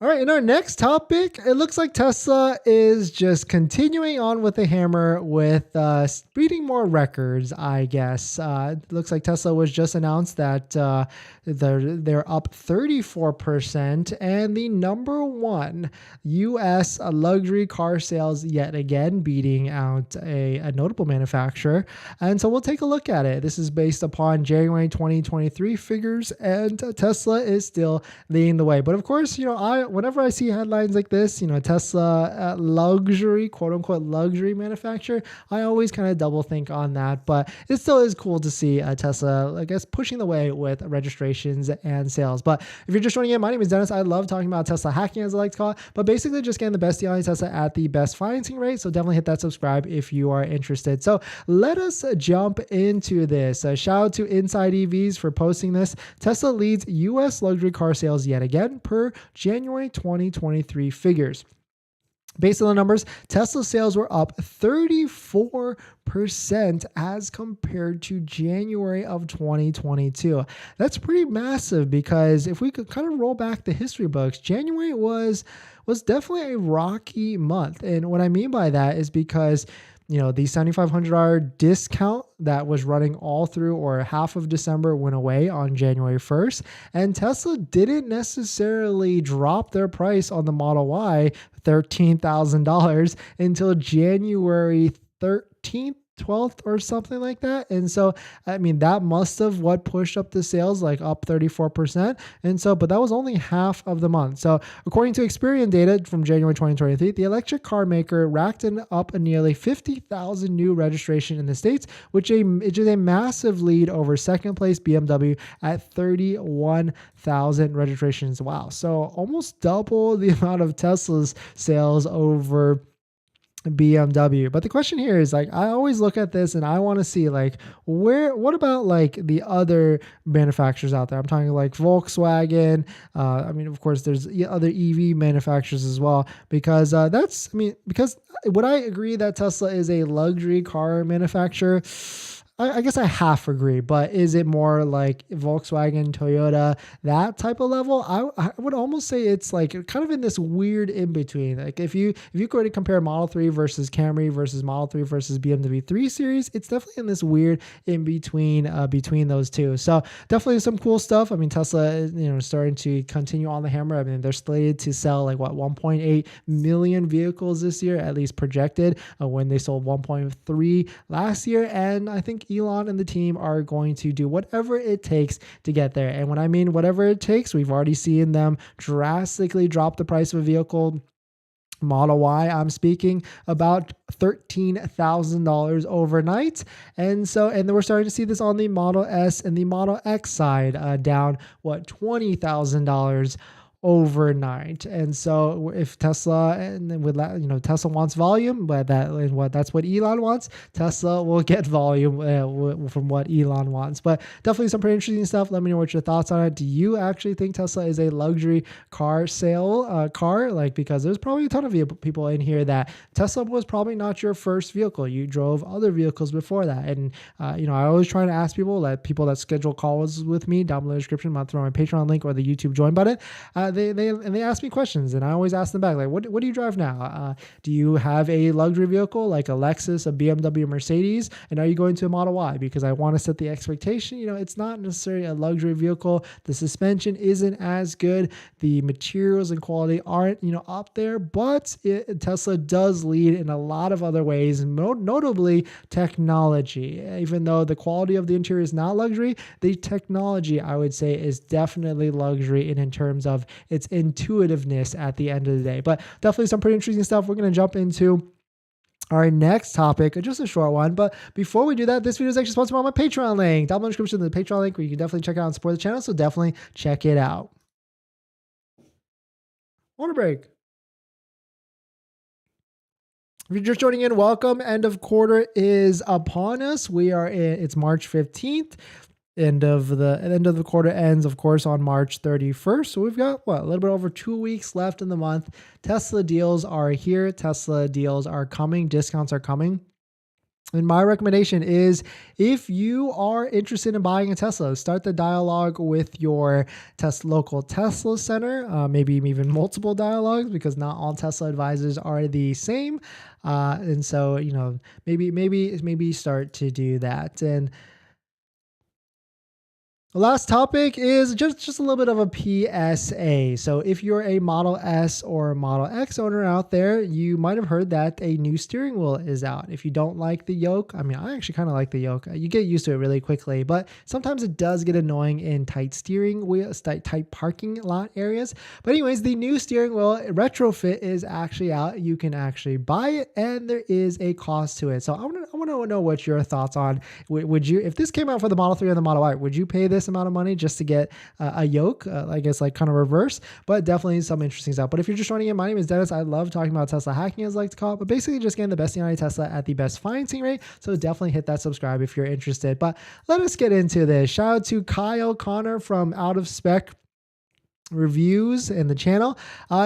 All right, in our next topic, it looks like Tesla is just continuing on with the hammer with beating more records, I guess. It looks like Tesla was just announced that they're up 34% and the number one U.S. luxury car sales yet again, beating out a notable manufacturer. And so we'll take a look at it. This is based upon January 2023 figures, and Tesla is still leading the way. But of course, I whenever I see headlines like this, Tesla luxury, quote unquote luxury manufacturer, I always kind of double think on that. But it still is cool to see Tesla, I guess, pushing the way with registrations and sales. But if you're just joining in, my name is Dennis. I love talking about Tesla hacking, as I like to call it, but basically just getting the best deal on Tesla at the best financing rate. So definitely hit that subscribe if you are interested. So let us jump into this. Shout out to Inside EVs for posting this. Tesla leads U.S. luxury car sales yet again per January 2023 figures. Based on the numbers, Tesla sales were up 34% as compared to January of 2022. That's pretty massive, because if we could kind of roll back the history books, January was definitely a rocky month. And what I mean by that is because the $7,500 discount that was running all through or half of December went away on January 1st. And Tesla didn't necessarily drop their price on the Model Y, $13,000, until January 13th. 12th or something like that. And so, I mean, that must have what pushed up the sales, like up 34%. And so, but that was only half of the month. So according to Experian data from January 2023, the electric car maker racked up a nearly 50,000 new registration in the States, which is a massive lead over second place BMW at 31,000 registrations. Wow. So almost double the amount of Tesla's sales over BMW. But the question here is, like, I always look at this and I want to see, like, what about like the other manufacturers out there? I'm talking like Volkswagen. I mean, of course, there's other EV manufacturers as well, because because would I agree that Tesla is a luxury car manufacturer? I guess I half agree, but is it more like Volkswagen, Toyota, that type of level? I would almost say it's like kind of in this weird in between. Like if you go to compare Model 3 versus Camry versus Model 3 versus BMW 3 Series, it's definitely in this weird in between between those two. So definitely some cool stuff. I mean, Tesla is starting to continue on the hammer. I mean, they're slated to sell like 1.8 million vehicles this year, at least projected, when they sold 1.3 last year. And I think Elon and the team are going to do whatever it takes to get there. And when I mean whatever it takes, we've already seen them drastically drop the price of a vehicle. Model Y, I'm speaking about $13,000 overnight. And then we're starting to see this on the Model S and the Model X side, down $20,000 overnight. And so if Tesla Tesla wants volume, but that's what Elon wants, Tesla will get volume from what Elon wants. But definitely some pretty interesting stuff. Let me know what your thoughts on it. Do you actually think Tesla is a luxury car car? Like, because there's probably a ton of people in here that Tesla was probably not your first vehicle. You drove other vehicles before that. And I always try to ask people that schedule calls with me down below the description. I'm going to throw my Patreon link or the YouTube join button. They ask me questions, and I always ask them back, like, what do you drive now? Do you have a luxury vehicle like a Lexus, a BMW, a Mercedes? And are you going to a Model Y? Because I want to set the expectation. It's not necessarily a luxury vehicle. The suspension isn't as good. The materials and quality aren't, up there, but Tesla does lead in a lot of other ways, notably technology. Even though the quality of the interior is not luxury, the technology, I would say, is definitely luxury in terms of its intuitiveness at the end of the day. But definitely some pretty interesting stuff. We're going to jump into our next topic, just a short one. But before we do that, this video is actually sponsored by my Patreon link. Down below in the description, the Patreon link, where you can definitely check out and support the channel. So definitely check it out. Water break. If you're just joining in, welcome. End of quarter is upon us. It's March 15th. End of the quarter ends, of course, on March 31st. So we've got a little bit over 2 weeks left in the month. Tesla deals are here. Tesla deals are coming. Discounts are coming. And my recommendation is, if you are interested in buying a Tesla, start the dialogue with your local Tesla center, maybe even multiple dialogues, because not all Tesla advisors are the same. And so, maybe start to do that. And The last topic is just a little bit of a PSA. So if you're a Model S or Model X owner out there, you might have heard that a new steering wheel is out. If you don't like the yoke, I mean, I actually kind of like the yoke. You get used to it really quickly, but sometimes it does get annoying in tight steering wheels, tight parking lot areas. But anyways, the new steering wheel retrofit is actually out. You can actually buy it, and there is a cost to it. So I want to know what your thoughts on. Would you, if this came out for the Model 3 and the Model Y, would you pay this amount of money just to get a yoke? I guess like kind of reverse, but definitely some interesting stuff. But if you're just joining in, my name is Dennis. I love talking about Tesla hacking, as I like to call it, but basically just getting the best deal on Tesla at the best financing rate. So definitely hit that subscribe if you're interested. But let us get into this. Shout out to Kyle Connor from Out of Spec Reviews in the channel.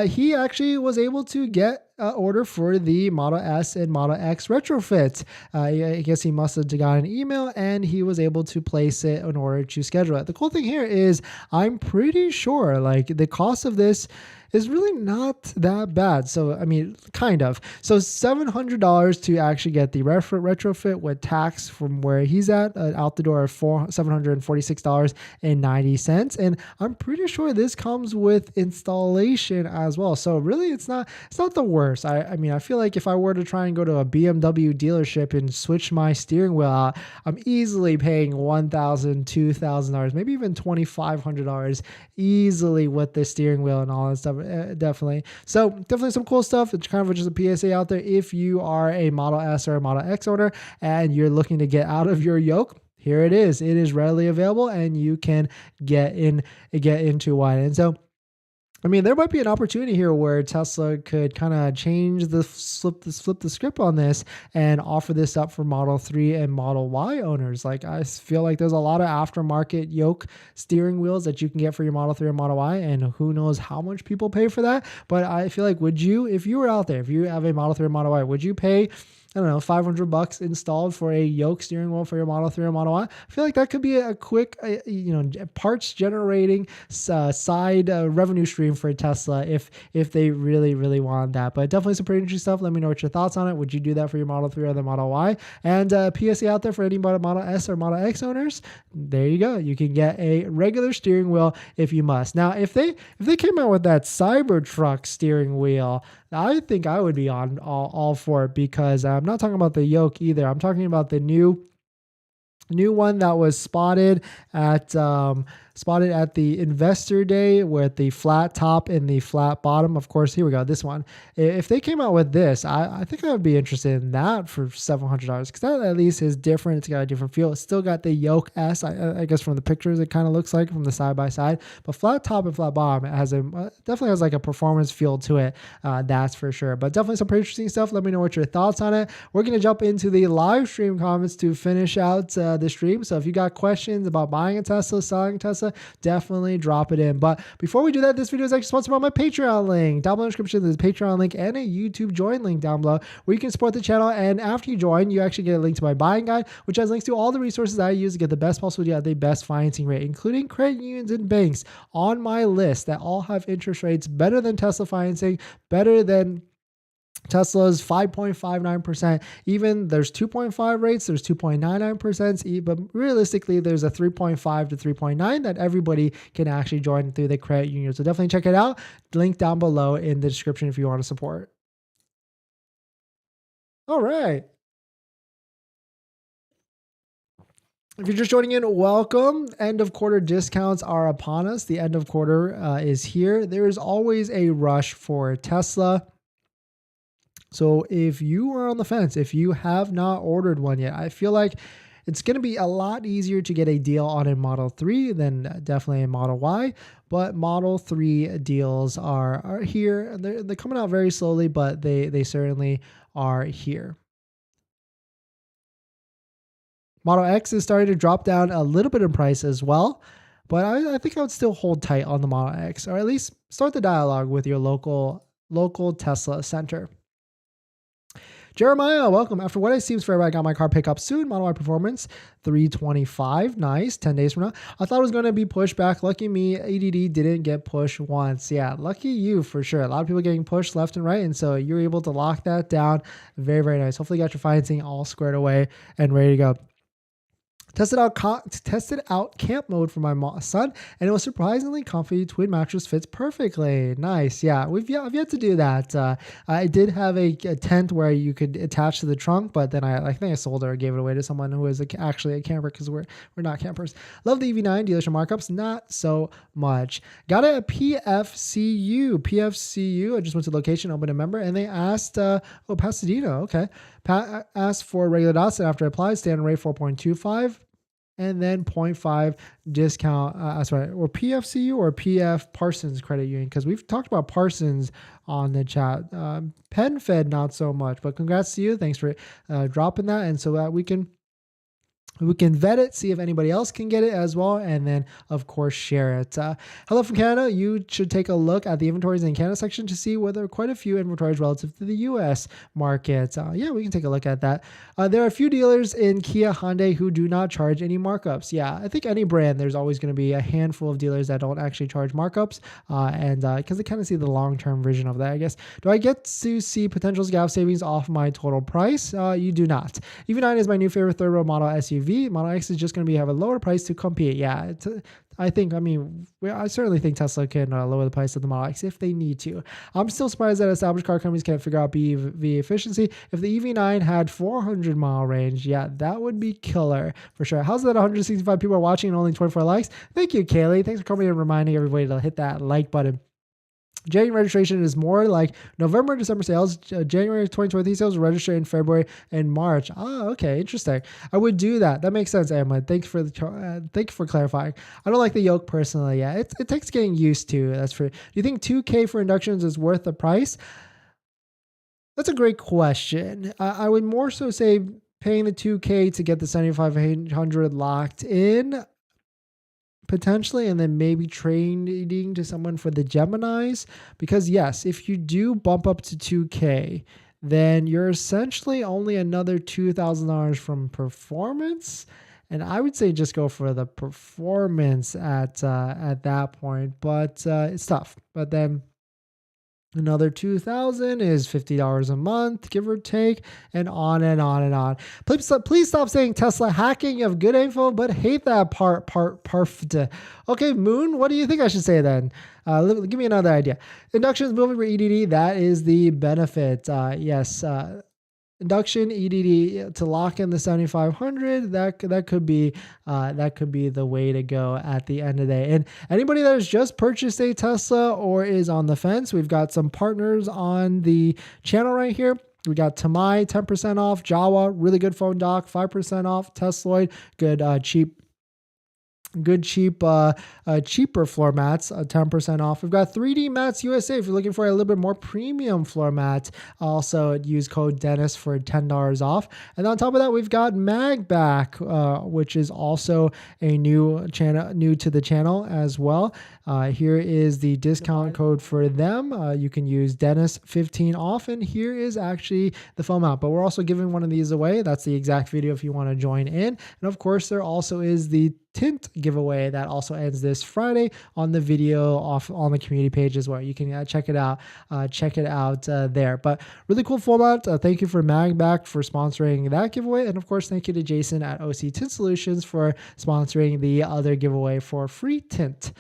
He actually was able to get order for the Model S and Model X retrofit. I guess he must have got an email and he was able to place it in order to schedule it. The cool thing here is I'm pretty sure like the cost of this is really not that bad. So, I mean, kind of. So $700 to actually get the retrofit with tax from where he's at, out the door of $746.90. And I'm pretty sure this comes with installation as well. So really, it's not the worst. I mean, I feel like if I were to try and go to a BMW dealership and switch my steering wheel out, I'm easily paying $1,000, $2,000, maybe even $2,500 easily with the steering wheel and all that stuff. Definitely. So definitely some cool stuff. It's kind of just a PSA out there. If you are a Model S or a Model X owner and you're looking to get out of your yoke, here it is. It is readily available and you can get into one. And so, I mean, there might be an opportunity here where Tesla could kind of change flip the script on this and offer this up for Model 3 and Model Y owners. Like, I feel like there's a lot of aftermarket yoke steering wheels that you can get for your Model 3 or Model Y, and who knows how much people pay for that. But I feel like, would you, if you were out there, if you have a Model 3 or Model Y, would you pay, I don't know, $500 installed for a yoke steering wheel for your Model 3 or Model Y? I feel like that could be a quick, parts generating side revenue stream for Tesla if they really want that. But definitely some pretty interesting stuff. Let me know what your thoughts on it. Would you do that for your Model 3 or the Model Y? And PSA out there for any Model S or Model X owners, there you go. You can get a regular steering wheel if you must. Now, if they came out with that Cybertruck steering wheel, I think I would be on all for it, because I'm not talking about the yoke either. I'm talking about the new one that was spotted at the investor day with the flat top and the flat bottom. Of course, here we go. This one. If they came out with this, I think I would be interested in that for $700, because that at least is different. It's got a different feel. It's still got the yoke S. I guess from the pictures, it kind of looks like from the side by side. But flat top and flat bottom, it has definitely has like a performance feel to it. That's for sure. But definitely some pretty interesting stuff. Let me know what your thoughts on it. We're gonna jump into the live stream comments to finish out the stream. So if you got questions about buying a Tesla, selling a Tesla, definitely drop it in. But before we do that, this video is actually sponsored by my Patreon link. Down below in the description, there's a Patreon link and a YouTube join link down below where you can support the channel. And after you join, you actually get a link to my buying guide, which has links to all the resources I use to get the best possible deal at the best financing rate, including credit unions and banks on my list that all have interest rates better than Tesla financing, better than Tesla's 5.59%. Even there's 2.5 rates, there's 2.99%, but realistically there's a 3.5 to 3.9 that everybody can actually join through the credit union. So definitely check it out. Link down below in the description if you want to support. All right. If you're just joining in, welcome. End of quarter discounts are upon us. The end of quarter is here. There is always a rush for Tesla. So if you are on the fence, if you have not ordered one yet, I feel like it's going to be a lot easier to get a deal on a Model 3 than definitely a Model Y. But Model 3 deals are here. They're coming out very slowly, but they certainly are here. Model X is starting to drop down a little bit in price as well. But I think I would still hold tight on the Model X, or at least start the dialogue with your local Tesla center. Jeremiah, welcome. After what it seems fair, I got my car pickup soon. Model Y performance, 325. Nice. 10 days from now. I thought it was going to be pushed back. Lucky me, ADD didn't get pushed once. Yeah, lucky you for sure. A lot of people getting pushed left and right. And so you're able to lock that down. Very, very nice. Hopefully you got your financing all squared away and ready to go. Tested out camp mode for my son, and it was surprisingly comfy. Twin mattress fits perfectly. Nice. Yeah, I've yet to do that. I did have a tent where you could attach to the trunk, but then I think I sold it or gave it away to someone who is actually a camper, because we're not campers. Love the EV9 dealership markups, not so much. Got it at PFCU. I just went to location, opened a member, and they asked, Pasadena. Okay. Asked for regular dots, and after applied, standard rate 4.25. And then 0.5 discount, or PFCU or PF Parsons Credit Union, because we've talked about Parsons on the chat. PenFed, not so much, but congrats to you. Thanks for dropping that. And so that we can vet it, see if anybody else can get it as well, and then, of course, share it. Hello from Canada. You should take a look at the inventories in Canada section to see whether quite a few inventories relative to the U.S. market. Yeah, we can take a look at that. There are a few dealers in Kia, Hyundai who do not charge any markups. Yeah, I think any brand, there's always going to be a handful of dealers that don't actually charge markups, and because they kind of see the long-term vision of that, I guess. Do I get to see potential gap savings off my total price? You do not. EV9 is my new favorite third-row model SUV. Model X is just going to have a lower price to compete. Yeah, I certainly think Tesla can lower the price of the Model X if they need to. I'm still surprised that established car companies can't figure out BEV efficiency. If the EV9 had 400-mile range, yeah, that would be killer for sure. How's that 165 people are watching and only 24 likes? Thank you, Kaylee. Thanks for coming and reminding everybody to hit that like button. January registration is more like November, December sales. January 2023 sales will register in February and March. Oh, okay, interesting. I would do that. That makes sense, Emma. Thank you for clarifying. I don't like the yoke personally. Yeah, it takes getting used to. That's for. Do you think $2,000 for inductions is worth the price? That's a great question. I would more so say paying the $2,000 to get the 7,500 locked in, potentially, and then maybe trading to someone for the Geminis, because yes, if you do bump up to $2,000, then you're essentially only another $2,000 from performance, and I would say just go for the performance at that point, but it's tough. But then another $2,000 is $50 a month, give or take, and on and on and on. Please stop saying Tesla hacking. You have good info, but hate that part. Okay, Moon, what do you think I should say then? Give me another idea. Inductions moving for EDD, that is the benefit. Yes. Induction EDD to lock in the 7,500. That could be the way to go at the end of the day. And anybody that has just purchased a Tesla or is on the fence, we've got some partners on the channel right here. We got Tamai 10% off, Jawa really good phone dock 5% off, Tesloid cheaper floor mats, 10% off. We've got 3D Mats USA if you're looking for a little bit more premium floor mat. Also, use code Dennis for $10 off. And on top of that, we've got MAGBAK, which is also a new to the channel as well. Here is the discount code for them. You can use Dennis15 off, and here is actually the phone mount. But we're also giving one of these away. That's the exact video if you want to join in. And of course, there also is the tint giveaway that also ends this Friday on the video off on the community page as well. You can check it out there. But really cool format. Thank you for MAGBAK for sponsoring that giveaway, and of course thank you to Jason at OC Tint Solutions for sponsoring the other giveaway for free tint.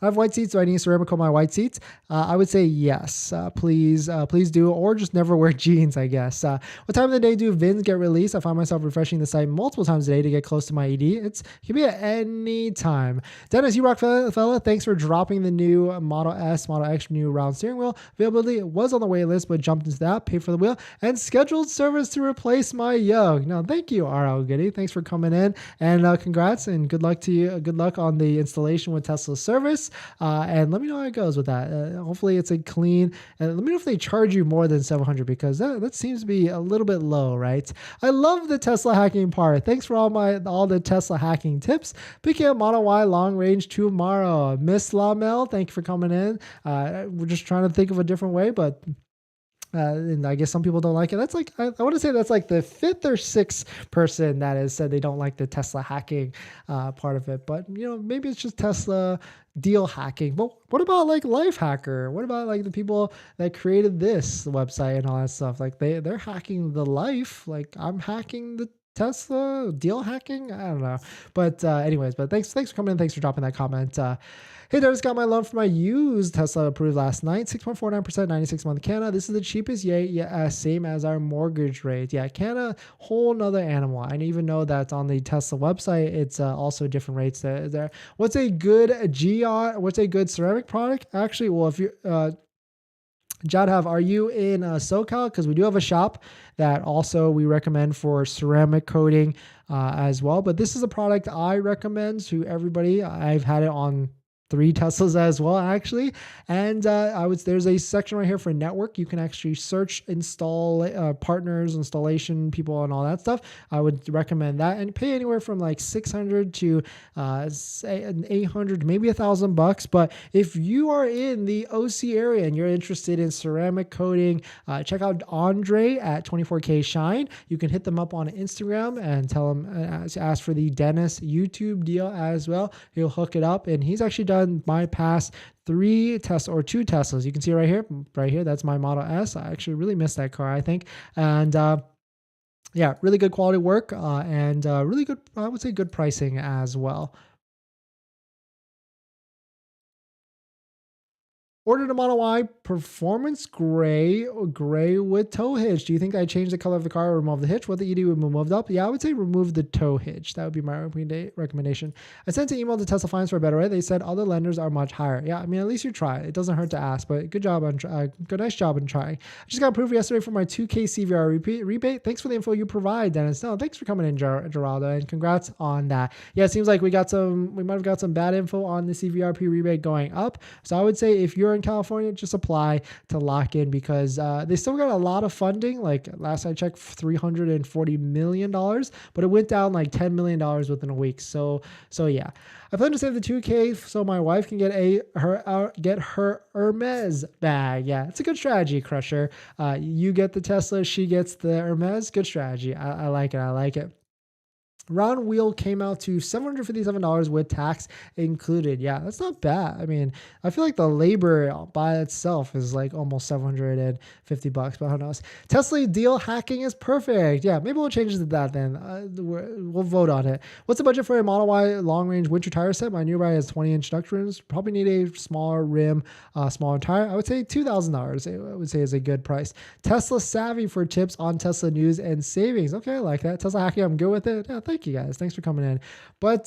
I have white seats. Do I need ceramic on my white seats? I would say yes. Please do, or just never wear jeans, I guess. What time of the day do VINs get released? I find myself refreshing the site multiple times a day to get close to my ED. It can be at any time. Dennis, you rock, fella. Thanks for dropping the new Model S, Model X new round steering wheel. Availability was on the wait list, but jumped into that, paid for the wheel, and scheduled service to replace my yoke. Now, thank you, RL Goody. Thanks for coming in, and congrats and good luck to you. Good luck on the installation with Tesla service. And let me know how it goes with that. Hopefully it's a clean, and let me know if they charge you more than $700, because that seems to be a little bit low, right? I love the Tesla hacking part. Thanks for all the Tesla hacking tips. Picking up Model Y long range tomorrow. Miss Lamel, thank you for coming in. We're just trying to think of a different way, but And I guess some people don't like it. That's like, I want to say that's like the fifth or sixth person that has said they don't like the Tesla hacking part of it. But, maybe it's just Tesla deal hacking. But what about like Lifehacker? What about like the people that created this website and all that stuff? Like they're hacking the life. Like I'm hacking the Tesla deal hacking. I don't know. But anyways, but thanks for coming in. Thanks for dropping that comment. Hey, Dennis, got my loan for my used Tesla approved last night. 6.49%, 96-month Canada. This is the cheapest yet. Yeah, same as our mortgage rate. Yeah, Canada, whole nother animal. I didn't even know that on the Tesla website, it's also different rates there. What's a good what's a good ceramic product? Actually, well, if you Jadhav, are you in SoCal? Because we do have a shop that also we recommend for ceramic coating as well. But this is a product I recommend to everybody. I've had it on 3 Teslas as well, actually. And there's a section right here for network. You can actually search partners, installation people, and all that stuff. I would recommend that, and pay anywhere from like $600 to $800, maybe $1,000. But if you are in the OC area and you're interested in ceramic coating, check out Andre at 24K Shine. You can hit them up on Instagram and tell them ask for the Dennis YouTube deal as well. He'll hook it up, and he's actually done my past 2 Teslas. You can see right here. That's my Model S. I actually really missed that car, I think. And yeah, really good quality work and really good, I would say good pricing as well. Ordered a Model Y performance gray with tow hitch. Do you think I change the color of the car or remove the hitch? What the ED would move up? Yeah, I would say remove the tow hitch. That would be my recommendation. I sent an email to Tesla Finance for a better rate. They said other lenders are much higher. Yeah, I mean, at least you try. It doesn't hurt to ask, but good job on nice job in trying. I just got approved yesterday for my 2K CVR rebate. Thanks for the info you provide, Dennis. No, thanks for coming in, Geraldo, and congrats on that. Yeah, it seems like we might have got some bad info on the CVRP rebate going up. So I would say if you're in California, just apply to lock in, because they still got a lot of funding. Like last I checked, $340 million, but it went down like $10 million within a week. So yeah, I plan to save the 2K so my wife can get her Hermes bag. Yeah, it's a good strategy, Crusher. You get the Tesla, she gets the Hermes. Good strategy. I like it. Round wheel came out to $757 with tax included. Yeah, that's not bad. I mean, I feel like the labor by itself is like almost $750, but who knows? Tesla deal hacking is perfect. Yeah, maybe we'll change it to that then. We'll vote on it. What's the budget for a Model Y long range winter tire set? My nearby has 20-inch duct rims. Probably need a smaller rim, smaller tire. I would say $2,000. I would say is a good price. Tesla Savvy for tips on Tesla news and savings. Okay, I like that. Tesla hacking, I'm good with it. Yeah, thank you guys. Thanks for coming in. But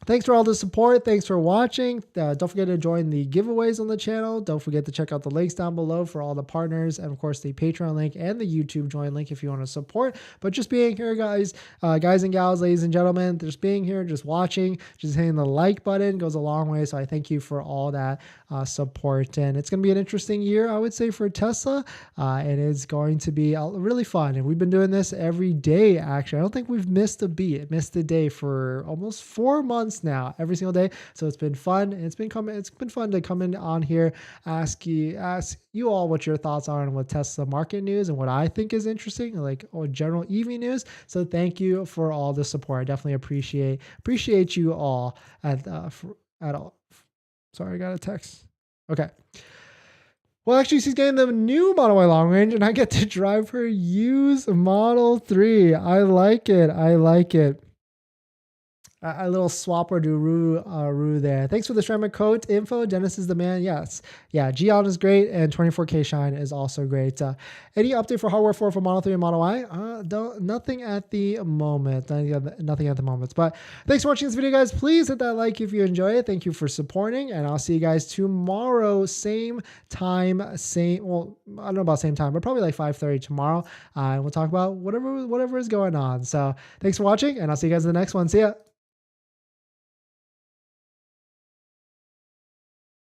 thanks for all the support. Thanks for watching. Don't forget to join the giveaways on the channel. Don't forget to check out the links down below for all the partners, and of course the Patreon link and the YouTube join link if you want to support. But just being here, guys and gals, ladies and gentlemen, just being here, just watching, just hitting the like button goes a long way. So I thank you for all that support. And it's going to be an interesting year, I would say, for Tesla. It is going to be really fun. And we've been doing this every day, actually. I don't think we've missed a day for almost 4 months now, every single day. So it's been fun. It's been fun to come in on here, ask you all what your thoughts are on what Tesla market news and what I think is interesting, like general EV news. So thank you for all the support. I definitely appreciate you all at all. Sorry, I got a text. Okay. Well, actually, she's getting the new Model Y long range, and I get to drive her used Model 3. I like it. A little swap or do there. Thanks for the ceramic coat info. Dennis is the man. Yes. Yeah. Gion is great. And 24K Shine is also great. Any update for hardware for Model 3 and Model Y? Nothing at the moment. Nothing at the moment. But thanks for watching this video, guys. Please hit that like if you enjoy it. Thank you for supporting. And I'll see you guys tomorrow. Same time. Well, I don't know about same time, but probably like 5:30 tomorrow. And we'll talk about whatever is going on. So thanks for watching, and I'll see you guys in the next one. See ya.